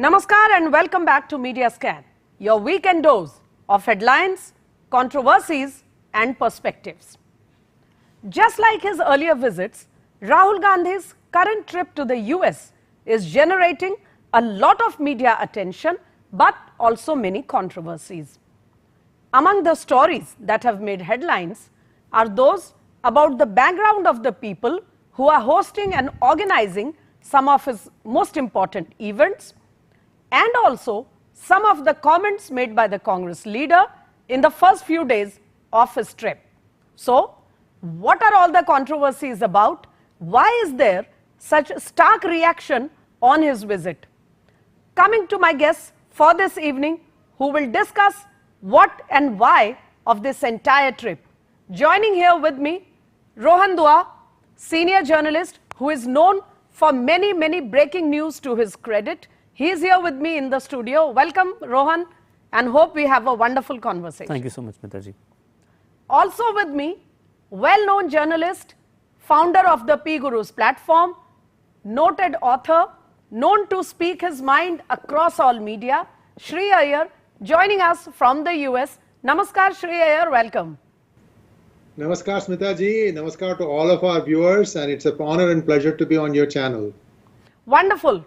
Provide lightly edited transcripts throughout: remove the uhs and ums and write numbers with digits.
Namaskar and welcome back to Media Scan, your weekend dose of headlines, controversies and perspectives. Just like his earlier visits, Rahul Gandhi's current trip to the US is generating a lot of media attention but also many controversies. Among the stories that have made headlines are those about the background of the people who are hosting and organizing some of his most important events, and also some of the comments made by the Congress leader in the first few days of his trip. So, what are all the controversies about? Why is there such stark reaction on his visit? Coming to my guests for this evening, who will discuss what and why of this entire trip. Joining here with me, Rohan Dua, senior journalist who is known for many breaking news to his credit. He is here with me in the studio. Welcome, Rohan, and hope we have a wonderful conversation. Thank you so much, Mitaji. Also with me, well-known journalist, founder of the P Gurus platform, noted author, known to speak his mind across all media, Shri Iyer, joining us from the US. Namaskar, Shri Iyer, welcome. Namaskar, Smita ji. Namaskar to all of our viewers, and it's an honor and pleasure to be on your channel. Wonderful.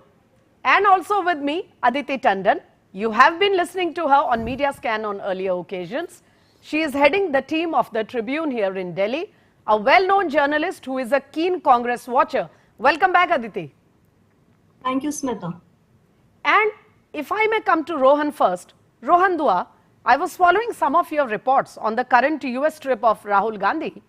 And also with me, Aditi Tandon. You have been listening to her on Media Scan on earlier occasions. She is heading the team of the Tribune here in Delhi, a well-known journalist who is a keen Congress watcher. Welcome back, Aditi. Thank you, Smita. And if I may come to Rohan first, Rohan Dua, I was following some of your reports on the current US trip of Rahul Gandhi,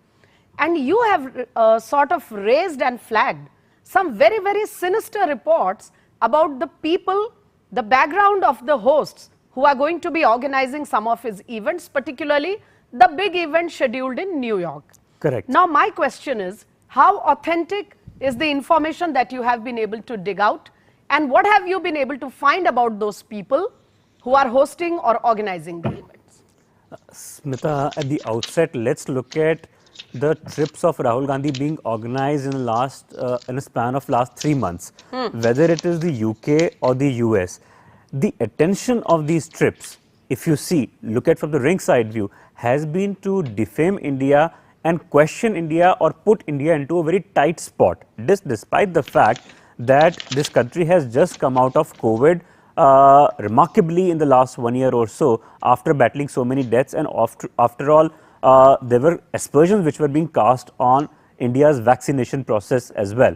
and you have sort of raised and flagged some very sinister reports about the people, the background of the hosts who are going to be organizing some of his events, particularly the big event scheduled in New York. Correct. Now, my question is, how authentic is the information that you have been able to dig out, and what have you been able to find about those people who are hosting or organizing the events? Smita, at the outset, let's look at the trips of Rahul Gandhi being organized in a span of last 3 months, whether it is the UK or the US. The attention of these trips, if you see, look at from the ringside view, has been to defame India and question India or put India into a very tight spot. This despite the fact that this country has just come out of COVID remarkably in the last 1 year or so, after battling so many deaths, and after all, there were aspersions which were being cast on India's vaccination process as well.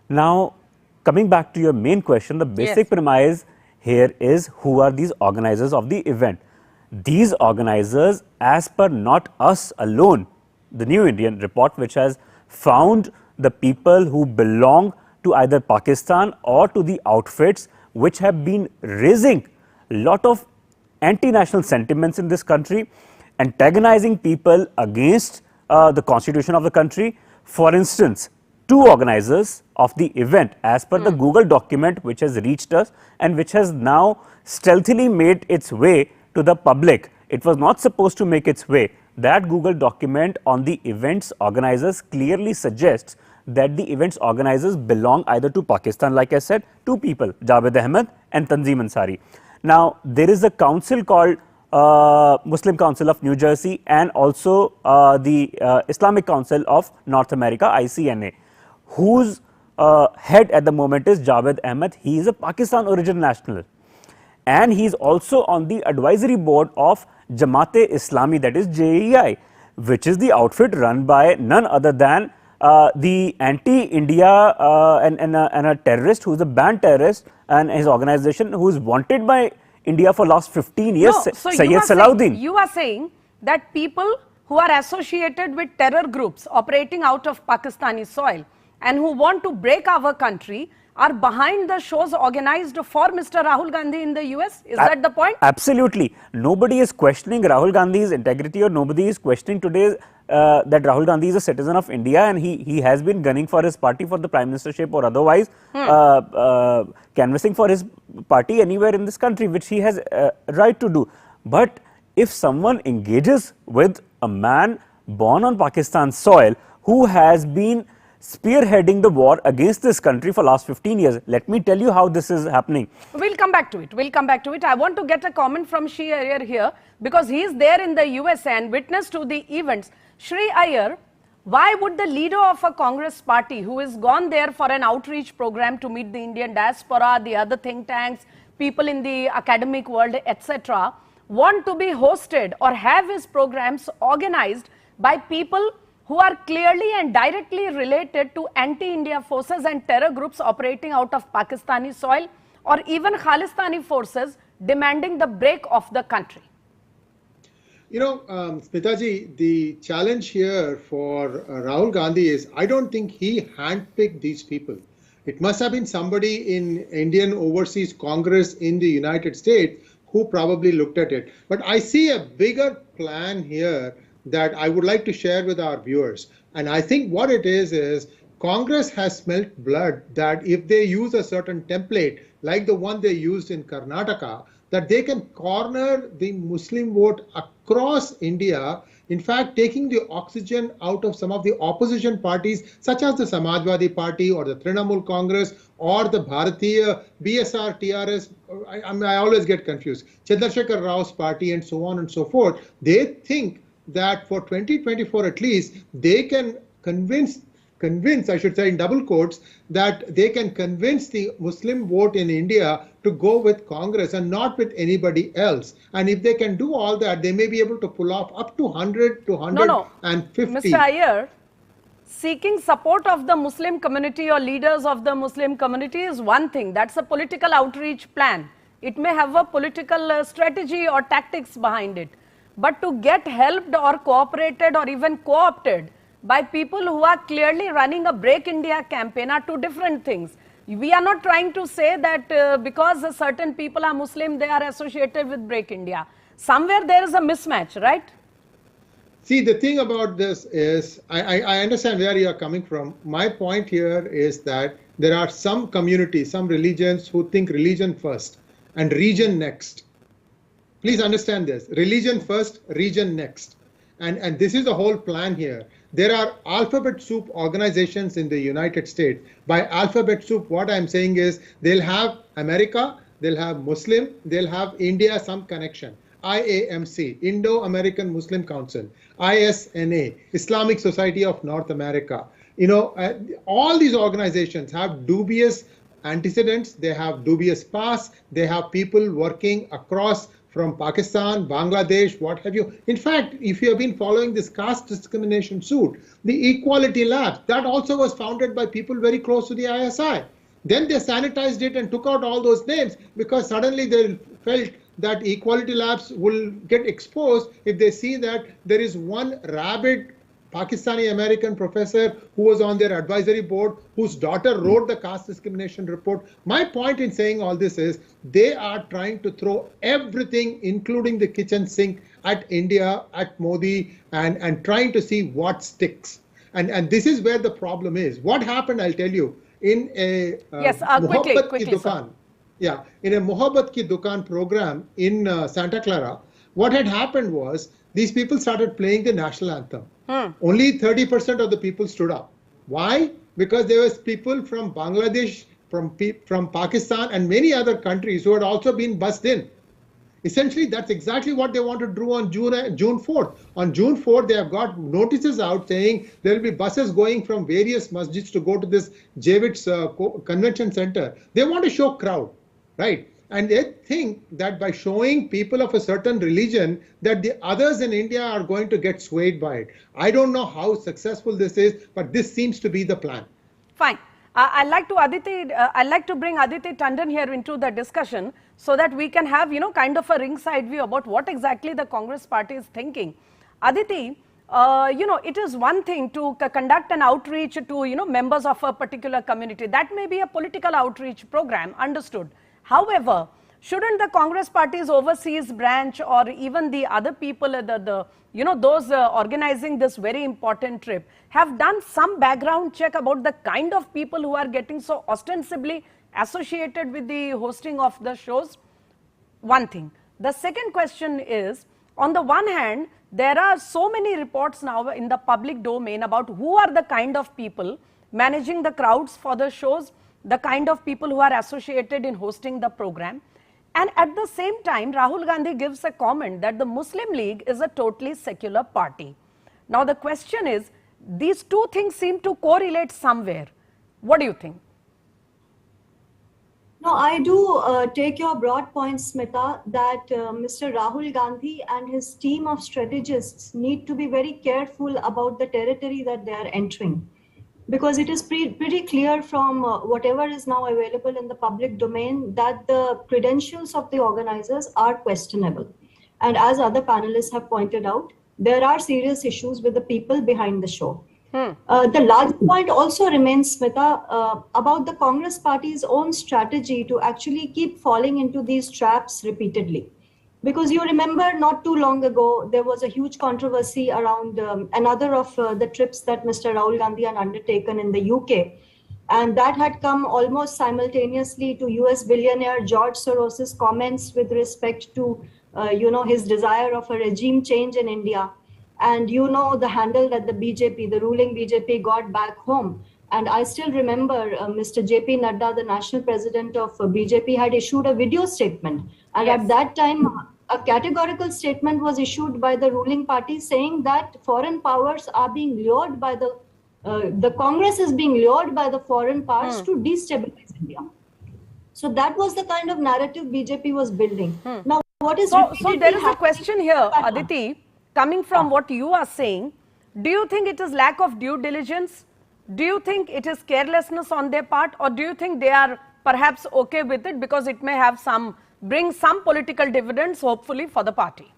Now, coming back to your main question, the basic premise here is, who are these organizers of the event? These organizers, as per not us alone, the New Indian report, which has found the people who belong to either Pakistan or to the outfits which have been raising a lot of anti-national sentiments in this country, antagonizing people against the constitution of the country. For instance, 2 organizers of the event, as per the Google document which has reached us and which has now stealthily made its way to the public. It was not supposed to make its way. That Google document on the events organizers clearly suggests that the events organizers belong either to Pakistan, like I said, 2 people, Javed Ahmed and Tanzim Ansari. Now, there is a council called Muslim Council of New Jersey and also the Islamic Council of North America, ICNA, whose head at the moment is Javed Ahmed. He is a Pakistan origin national, and he is also on the advisory board of Jamaat-e-Islami, that is JEI, which is the outfit run by none other than the anti-India and a terrorist who is a banned terrorist, and his organization who is wanted by India for last 15 years, Sayyid Salahuddin. You are saying that people who are associated with terror groups operating out of Pakistani soil and who want to break our country are behind the shows organized for Mr. Rahul Gandhi in the US? Is that the point? Absolutely. Nobody is questioning Rahul Gandhi's integrity, or nobody is questioning today that Rahul Gandhi is a citizen of India and he has been gunning for his party for the prime ministership or otherwise canvassing for his party anywhere in this country, which he has right to do. But if someone engages with a man born on Pakistan's soil who has been spearheading the war against this country for last 15 years. Let me tell you how this is happening. We'll come back to it. We'll come back to it. I want to get a comment from Shri Iyer here because he is there in the USA and witness to the events. Shri Iyer, why would the leader of a Congress party who is gone there for an outreach program to meet the Indian diaspora, the other think tanks, people in the academic world, etc., want to be hosted or have his programs organized by people who are clearly and directly related to anti-India forces and terror groups operating out of Pakistani soil, or even Khalistani forces demanding the break of the country? You know, Smitaji, the challenge here for Rahul Gandhi is I don't think he handpicked these people. It must have been somebody in Indian Overseas Congress in the United States who probably looked at it. But I see a bigger plan here that I would like to share with our viewers. And I think what it is Congress has smelt blood that if they use a certain template, like the one they used in Karnataka, that they can corner the Muslim vote across India, in fact, taking the oxygen out of some of the opposition parties, such as the Samajwadi Party or the Trinamool Congress or the Bharatiya BSR TRS. I always get confused. Chandrasekhar Rao's party and so on and so forth. They think that for 2024 at least, they can convince, I should say in double quotes, that they can convince the Muslim vote in India to go with Congress and not with anybody else. And if they can do all that, they may be able to pull off up to 100 to 150. Mr. Iyer, seeking support of the Muslim community or leaders of the Muslim community is one thing. That's a political outreach plan. It may have a political strategy or tactics behind it. But to get helped or cooperated or even co-opted by people who are clearly running a Break India campaign are two different things. We are not trying to say that because certain people are Muslim, they are associated with Break India. Somewhere there is a mismatch, right? See, the thing about this is, I understand where you are coming from. My point here is that there are some communities, some religions who think religion first and region next. Please understand this. Religion first, region next. And this is the whole plan here. There are alphabet soup organizations in the United States. By alphabet soup, what I'm saying is they'll have America, they'll have Muslim, they'll have India, some connection. IAMC, Indo-American Muslim Council, ISNA, Islamic Society of North America. You know, all these organizations have dubious antecedents, they have dubious past, they have people working across from Pakistan, Bangladesh, what have you. In fact, if you have been following this caste discrimination suit, the Equality Labs, that also was founded by people very close to the ISI. Then they sanitized it and took out all those names because suddenly they felt that Equality Labs will get exposed if they see that there is one rabid Pakistani American professor who was on their advisory board, whose daughter wrote the caste discrimination report. My point in saying all this is they are trying to throw everything, including the kitchen sink, at India, at Modi, and trying to see what sticks. And this is where the problem is. What happened, I'll tell you, in a quickly, Dukan, in a Mohabbat Ki Dukan program in Santa Clara, what had happened was these people started playing the national anthem. Only 30% of the people stood up. Why? Because there was people from Bangladesh, from Pakistan and many other countries who had also been bussed in. Essentially, that's exactly what they want to do on June 4th. On June 4th, they have got notices out saying there will be buses going from various masjids to go to this Javits convention center. They want to show crowd, right? And they think that by showing people of a certain religion that the others in India are going to get swayed by it. I don't know how successful this is, but this seems to be the plan. Fine. I'd like to bring Aditi Tandon here into the discussion so that we can have, kind of a ringside view about what exactly the Congress party is thinking. Aditi, it is one thing to conduct an outreach to, members of a particular community. That may be a political outreach program, understood. However, shouldn't the Congress party's overseas branch or even the other people, those organizing this very important trip, have done some background check about the kind of people who are getting so ostensibly associated with the hosting of the shows? One thing. The second question is, on the one hand, there are so many reports now in the public domain about who are the kind of people managing the crowds for the shows, the kind of people who are associated in hosting the program. And at the same time, Rahul Gandhi gives a comment that the Muslim League is a totally secular party. Now the question is, these two things seem to correlate somewhere. What do you think? No, I do take your broad point, Smita, that Mr. Rahul Gandhi and his team of strategists need to be very careful about the territory that they are entering. Because it is pretty clear from whatever is now available in the public domain that the credentials of the organizers are questionable. And as other panelists have pointed out, there are serious issues with the people behind the show. The large point also remains, Smita, about the Congress party's own strategy to actually keep falling into these traps repeatedly. Because you remember not too long ago, there was a huge controversy around another of the trips that Mr. Rahul Gandhi had undertaken in the UK. And that had come almost simultaneously to US billionaire George Soros's comments with respect to, his desire of a regime change in India. And the handle that the BJP, the ruling BJP, got back home. And I still remember Mr. JP Nadda, the national president of BJP, had issued a video statement. And Yes. at that time, a categorical statement was issued by the ruling party saying that foreign powers are being lured by the Congress is being lured by the foreign powers to destabilize India. So that was the kind of narrative BJP was building. Now, what is So repeatedly there is a happening- question here, Aditi, coming from what you are saying. Do you think it is lack of due diligence? Do you think it is carelessness on their part, or do you think they are perhaps okay with it because it may have bring some political dividends, hopefully, for the party?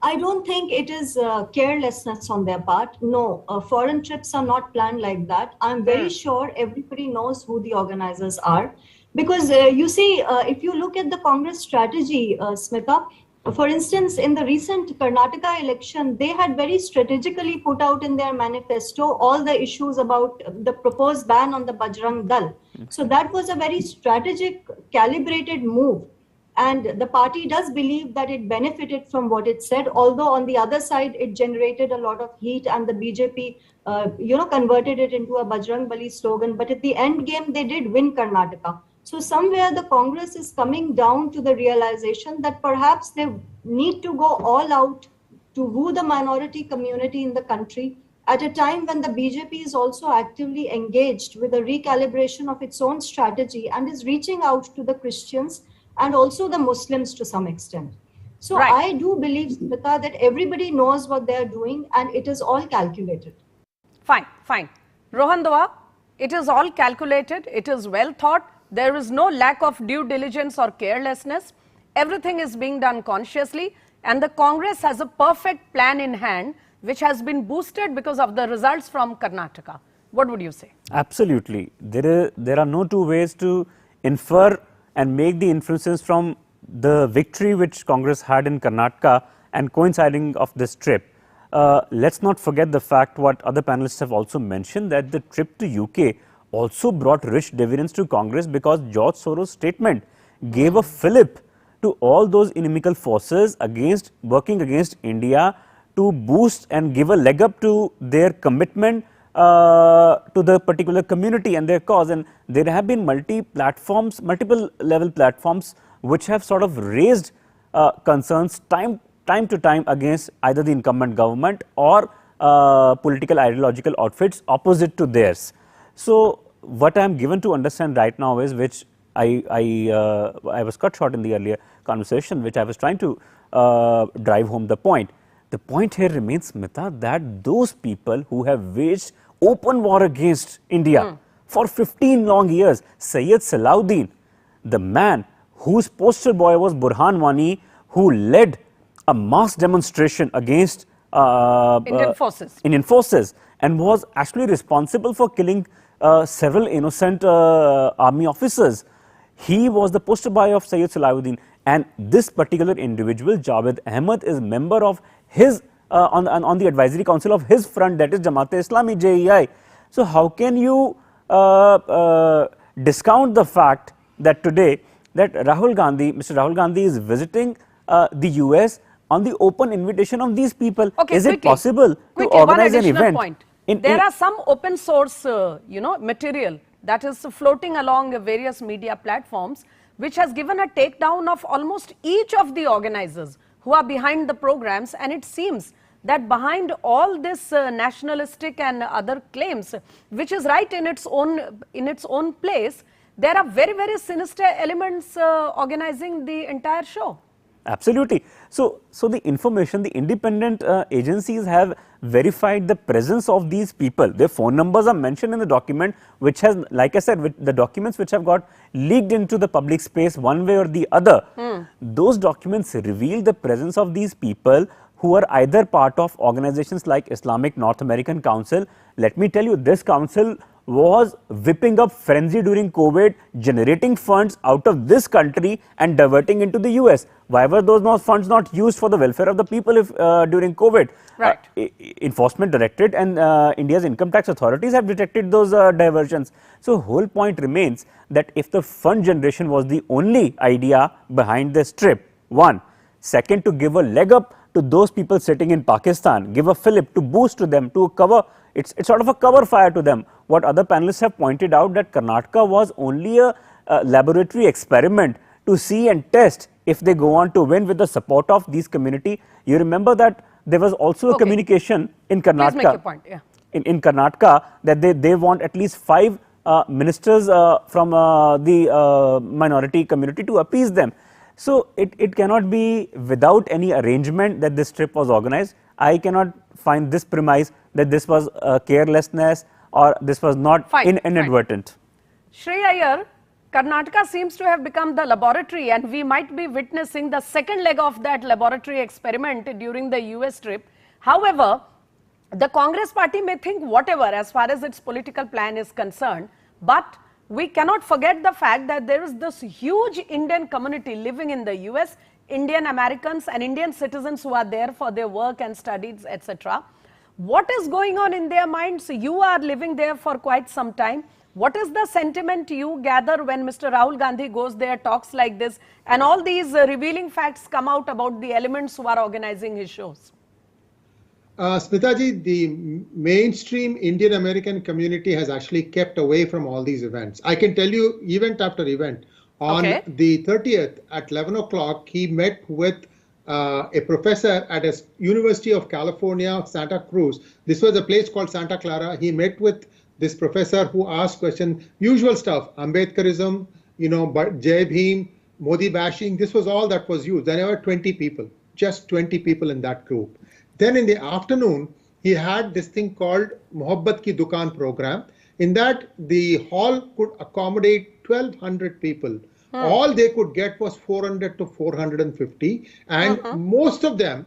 I don't think it is carelessness on their part. No, foreign trips are not planned like that. I'm very sure everybody knows who the organizers are. Because you see, if you look at the Congress strategy, Smita, for instance, in the recent Karnataka election, they had very strategically put out in their manifesto all the issues about the proposed ban on the Bajrang Dal. So that was a very strategic, calibrated move. And the party does believe that it benefited from what it said, although on the other side, it generated a lot of heat and the BJP, converted it into a Bajrang Bali slogan. But at the end game, they did win Karnataka. So somewhere the Congress is coming down to the realization that perhaps they need to go all out to woo the minority community in the country at a time when the BJP is also actively engaged with a recalibration of its own strategy and is reaching out to the Christians and also the Muslims to some extent. So Right. I do believe, Smita, that everybody knows what they are doing and it is all calculated. Fine, fine. Rohan Dua, it is all calculated, it is well thought. There is no lack of due diligence or carelessness. Everything is being done consciously, and the Congress has a perfect plan in hand, which has been boosted because of the results from Karnataka. What would you say? Absolutely. There are no two ways to infer and make the inferences from the victory which Congress had in Karnataka and coinciding of this trip. Let's not forget the fact what other panelists have also mentioned, that the trip to UK also brought rich dividends to Congress because George Soros' statement gave a fillip to all those inimical forces working against India to boost and give a leg up to their commitment to the particular community and their cause. And there have been multiple level platforms which have sort of raised concerns time to time against either the incumbent government or political ideological outfits opposite to theirs. So what I am given to understand right now is, which I was cut short in the earlier conversation, which I was trying to drive home the point. The point here remains, Smita, that those people who have waged open war against India for 15 long years, Sayyid Salahuddin, the man whose poster boy was Burhan Wani, who led a mass demonstration against Indian forces, and was actually responsible for killing several innocent army officers. He was the poster boy of Sayyid Salahuddin, and this particular individual, Javed Ahmed, is member of his on the advisory council of his front, that is Jamaat-e-Islami, JEI. So how can you discount the fact that today that Mr. Rahul Gandhi is visiting the US on the open invitation of these people? Okay, Is it quickly, possible to quickly, one organize an additional event point. There are some open source, material that is floating along various media platforms, which has given a takedown of almost each of the organizers who are behind the programs, and it seems that behind all this nationalistic and other claims, which is right in its own place, there are very, very sinister elements organizing the entire show. Absolutely. So the information, the independent agencies have verified the presence of these people. Their phone numbers are mentioned in the document, which has, like I said, the documents which have got leaked into the public space one way or the other. Those documents reveal the presence of these people who are either part of organizations like Islamic North American Council. Let me tell you, this council was whipping up frenzy during COVID, generating funds out of this country and diverting into the US. Why were those funds not used for the welfare of the people during COVID? Right. Enforcement Directorate and India's income tax authorities have detected those diversions. So whole point remains that if the fund generation was the only idea behind this trip, one. Second, to give a leg up to those people sitting in Pakistan, give a fillip to boost to them, to cover, it's sort of a cover fire to them. What other panelists have pointed out, that Karnataka was only a laboratory experiment to see and test if they go on to win with the support of these community. You remember that there was also a communication in Karnataka. Please make your point, yeah. In Karnataka, that they want at least 5 ministers from the minority community to appease them. So it cannot be without any arrangement that this trip was organized. I cannot find this premise that this was carelessness or this was not inadvertent. Shri Iyer, Karnataka seems to have become the laboratory, and we might be witnessing the second leg of that laboratory experiment during the US trip. However, the Congress party may think whatever as far as its political plan is concerned, but we cannot forget the fact that there is this huge Indian community living in the US, Indian Americans and Indian citizens who are there for their work and studies, etc. What is going on in their minds? You are living there for quite some time. What is the sentiment you gather when Mr. Rahul Gandhi goes there, talks like this, and all these revealing facts come out about the elements who are organizing his shows? Smitaji, the mainstream Indian American community has actually kept away from all these events. I can tell you, event after event. On the 30th at 11 o'clock, he met with a professor at a University of California, Santa Cruz. This was a place called Santa Clara. He met with this professor who asked questions, usual stuff, Ambedkarism, Jai Bhim, Modi bashing. This was all that was used. There were 20 people, just 20 people in that group. Then in the afternoon, he had this thing called Mohabbat Ki Dukaan program. In that, the hall could accommodate 1,200 people. All they could get was 400 to 450. And most of them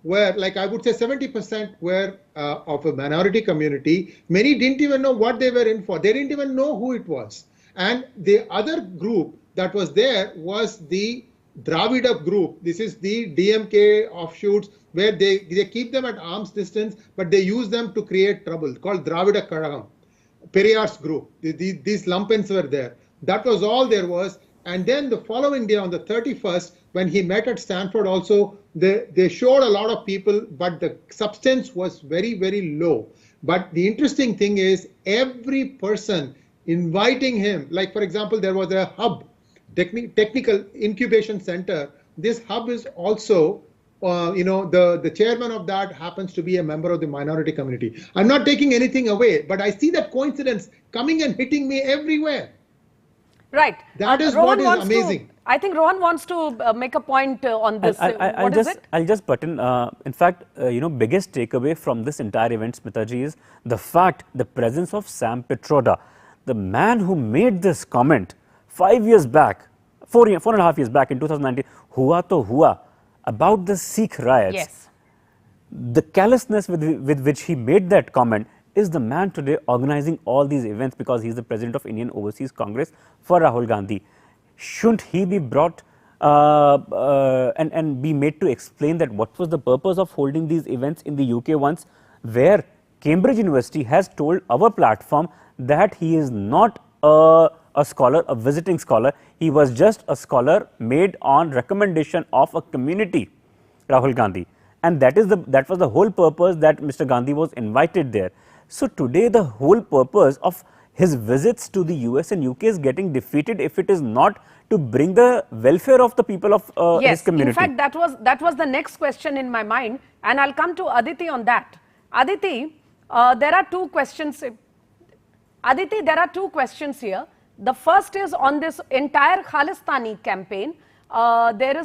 were, like I would say 70% were of a minority community. Many didn't even know what they were in for. They didn't even know who it was. And the other group that was there was the Dravida group. This is the DMK offshoots where they keep them at arm's distance, but they use them to create trouble, called Dravida Kazhagam, Periyar's group. These lumpens were there. That was all there was. And then the following day on the 31st, when he met at Stanford also, they showed a lot of people, but the substance was very, very low. But the interesting thing is every person inviting him, like for example, there was a hub, technical incubation center. This hub is also, the chairman of that happens to be a member of the minority community. I'm not taking anything away, but I see that coincidence coming and hitting me everywhere. Right. That is what is amazing. I think Rohan wants to make a point on this. I'll just button. In fact, biggest takeaway from this entire event, Smitaji, is the fact, the presence of Sam Pitroda, the man who made this comment 5 years back, 4.5 years back in 2019, hua to hua, about the Sikh riots. Yes. The callousness with which he made that comment is the man today organizing all these events, because he is the president of Indian Overseas Congress for Rahul Gandhi. Shouldn't he be brought and be made to explain that what was the purpose of holding these events in the UK once, where Cambridge University has told our platform that he is not a scholar, a visiting scholar. He was just a scholar made on recommendation of a community, Rahul Gandhi. and that was the whole purpose that Mr. Gandhi was invited there. So today the whole purpose of his visits to the US and UK is getting defeated if it is not to bring the welfare of the people of his community. In fact, that was the next question in my mind, and I'll come to Aditi on that. Aditi, there are two questions. Aditi, there are two questions here. The first is on this entire Khalistani campaign. There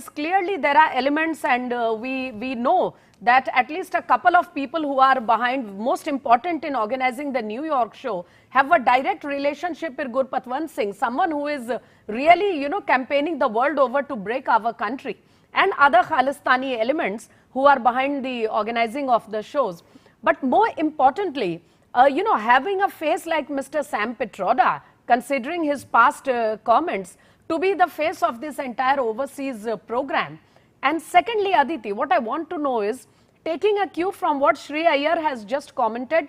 are elements, and we know that at least a couple of people who are behind, most important in organizing the New York show, have a direct relationship with Gurpatwant Singh, someone who is really, campaigning the world over to break our country, and other Khalistani elements who are behind the organizing of the shows. But more importantly, having a face like Mr. Sam Pitroda, considering his past comments, to be the face of this entire overseas program. And secondly, Aditi, what I want to know is, taking a cue from what Shri Iyer has just commented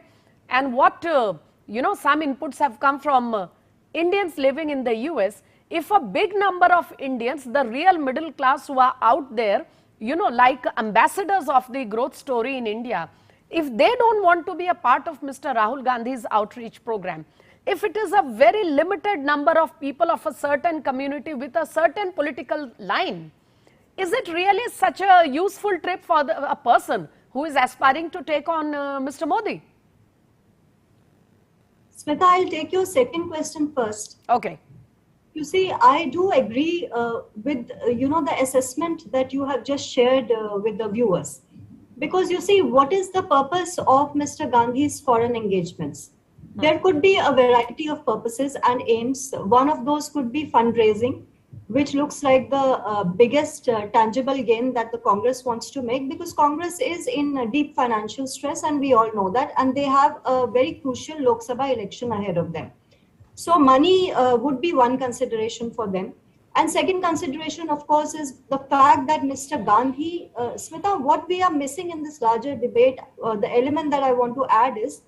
and what, some inputs have come from Indians living in the US, if a big number of Indians, the real middle class who are out there, like ambassadors of the growth story in India, if they don't want to be a part of Mr. Rahul Gandhi's outreach program, if it is a very limited number of people of a certain community with a certain political line, is it really such a useful trip for a person who is aspiring to take on Mr. Modi? Smita, I'll take your second question first. Okay. You see, I do agree with, the assessment that you have just shared with the viewers. Because you see, what is the purpose of Mr. Gandhi's foreign engagements? There could be a variety of purposes and aims. One of those could be fundraising, which looks like the biggest tangible gain that the Congress wants to make, because Congress is in deep financial stress, and we all know that, and they have a very crucial Lok Sabha election ahead of them. So money would be one consideration for them. And second consideration, of course, is the fact that Mr. Gandhi, Smita, what we are missing in this larger debate, the element that I want to add is,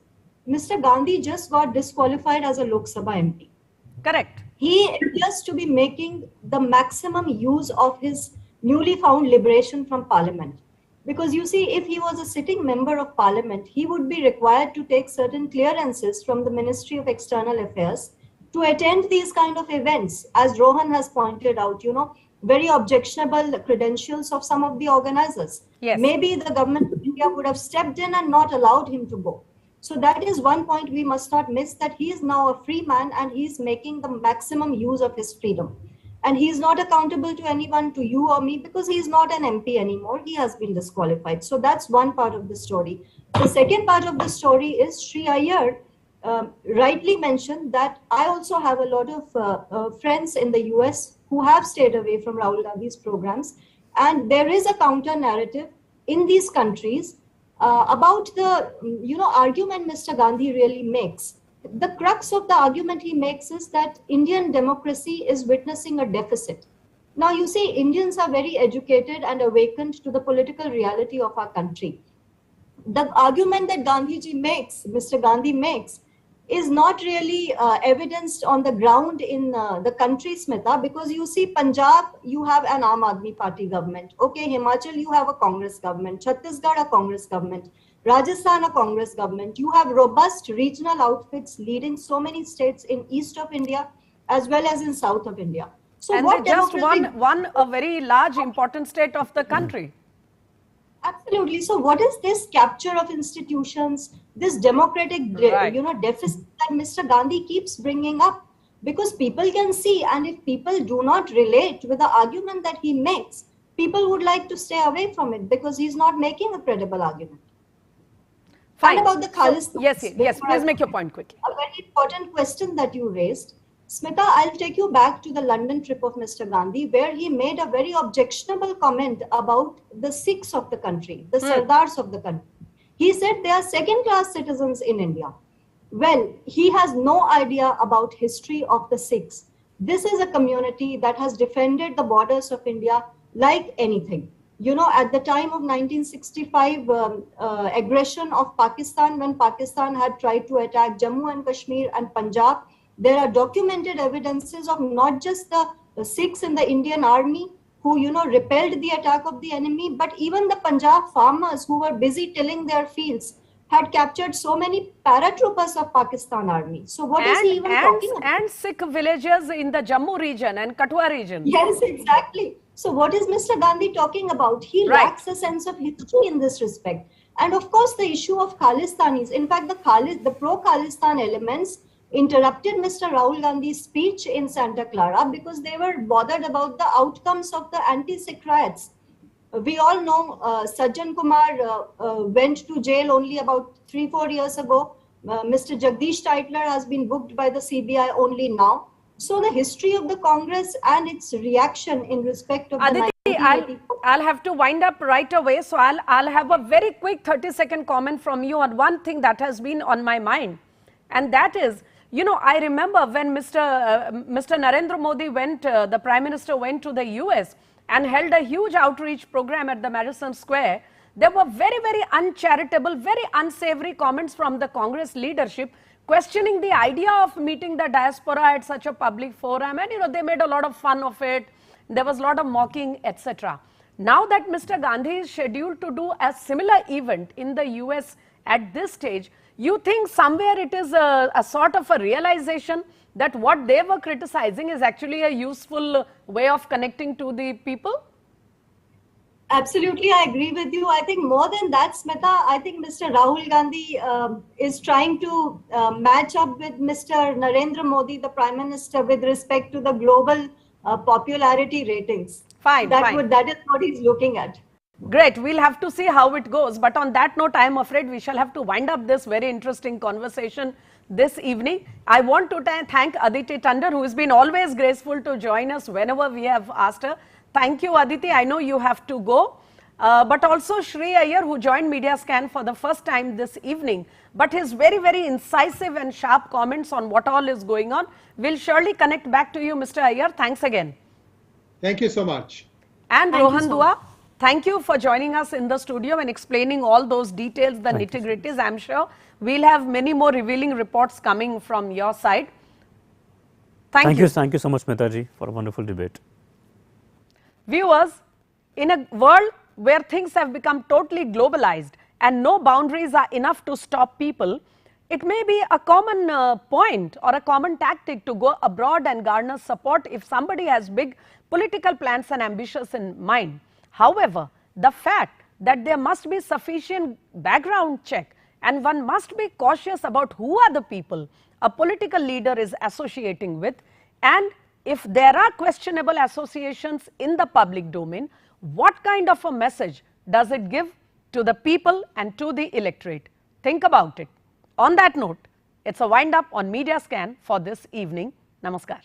Mr. Gandhi just got disqualified as a Lok Sabha MP. Correct. He appears to be making the maximum use of his newly found liberation from Parliament. Because you see, if he was a sitting member of Parliament, he would be required to take certain clearances from the Ministry of External Affairs to attend these kind of events. As Rohan has pointed out, very objectionable credentials of some of the organizers. Yes. Maybe the government of India would have stepped in and not allowed him to go. So that is one point we must not miss, that he is now a free man and he is making the maximum use of his freedom. And he is not accountable to anyone, to you or me, because he is not an MP anymore. He has been disqualified. So that's one part of the story. The second part of the story is Shri Iyer rightly mentioned that I also have a lot of friends in the US who have stayed away from Rahul Gandhi's programs. And there is a counter narrative in these countries about the argument Mr. Gandhi really makes. The crux of the argument he makes is that Indian democracy is witnessing a deficit. Now, you see, Indians are very educated and awakened to the political reality of our country. The argument that Mr. Gandhi makes, is not really evidenced on the ground in the country, Smita, because you see, Punjab, you have an Aam Aadmi Party government. Okay, Himachal, you have a Congress government. Chhattisgarh, a Congress government. Rajasthan, a Congress government. You have robust regional outfits leading so many states in east of India as well as in south of India. So and what they just won a very large, important state of the country. Absolutely. So what is this capture of institutions, this democratic deficit that Mr. Gandhi keeps bringing up? Because people can see, and if people do not relate with the argument that he makes, people would like to stay away from it because he's not making a credible argument. Fine. And about the Khalistan. Yes, please make your point quickly. A very important question that you raised. Smita, I'll take you back to the London trip of Mr. Gandhi, where he made a very objectionable comment about the Sikhs of the country, the Sardars of the country. He said they are second-class citizens in India. Well, he has no idea about history of the Sikhs. This is a community that has defended the borders of India like anything. You know, at the time of 1965 aggression of Pakistan, when Pakistan had tried to attack Jammu and Kashmir and Punjab, there are documented evidences of not just the Sikhs in the Indian army who, repelled the attack of the enemy. But even the Punjab farmers who were busy tilling their fields had captured so many paratroopers of Pakistan army. So what is he even talking about? And Sikh villages in the Jammu region and Kathua region. Yes, exactly. So what is Mr. Gandhi talking about? He lacks a sense of history in this respect. And of course, the issue of Khalistanis. In fact, the pro-Khalistan elements interrupted Mr. Rahul Gandhi's speech in Santa Clara because they were bothered about the outcomes of the anti-Sikh riots. We all know Sajjan Kumar went to jail only about 3-4 years ago. Mr. Jagdish Titler has been booked by the CBI only now. So the history of the Congress and its reaction in respect of Aditi, the I'll have to wind up right away. So I'll have a very quick 30-second comment from you on one thing that has been on my mind. And that is, I remember when Mr. Narendra Modi went, the Prime Minister went to the US and held a huge outreach program at the Madison Square. There were very, very uncharitable, very unsavory comments from the Congress leadership questioning the idea of meeting the diaspora at such a public forum, and they made a lot of fun of it. There was a lot of mocking, etc. Now that Mr. Gandhi is scheduled to do a similar event in the US at this stage, you think somewhere it is a sort of a realization that what they were criticizing is actually a useful way of connecting to the people? Absolutely, I agree with you. I think more than that, Smita, I think Mr. Rahul Gandhi is trying to match up with Mr. Narendra Modi, the Prime Minister, with respect to the global popularity ratings. Fine. That is what he's looking at. Great. We'll have to see how it goes. But on that note, I am afraid we shall have to wind up this very interesting conversation this evening. I want to thank Aditi Tandon, who has been always graceful to join us whenever we have asked her. Thank you, Aditi. I know you have to go. But also Shri Iyer, who joined Media Scan for the first time this evening. But his very, very incisive and sharp comments on what all is going on will surely connect back to you, Mr. Iyer. Thanks again. Thank you so much. And Rohan Dua, thank you for joining us in the studio and explaining all those details, the nitty-gritties. I'm sure we'll have many more revealing reports coming from your side. Thank you. Thank you so much, Mehta-ji, for a wonderful debate. Viewers, in a world where things have become totally globalized and no boundaries are enough to stop people, it may be a common point or a common tactic to go abroad and garner support if somebody has big political plans and ambitions in mind. However, the fact that there must be sufficient background check and one must be cautious about who are the people a political leader is associating with, and if there are questionable associations in the public domain, what kind of a message does it give to the people and to the electorate? Think about it. On that note, it's a wind up on Media Scan for this evening. Namaskar.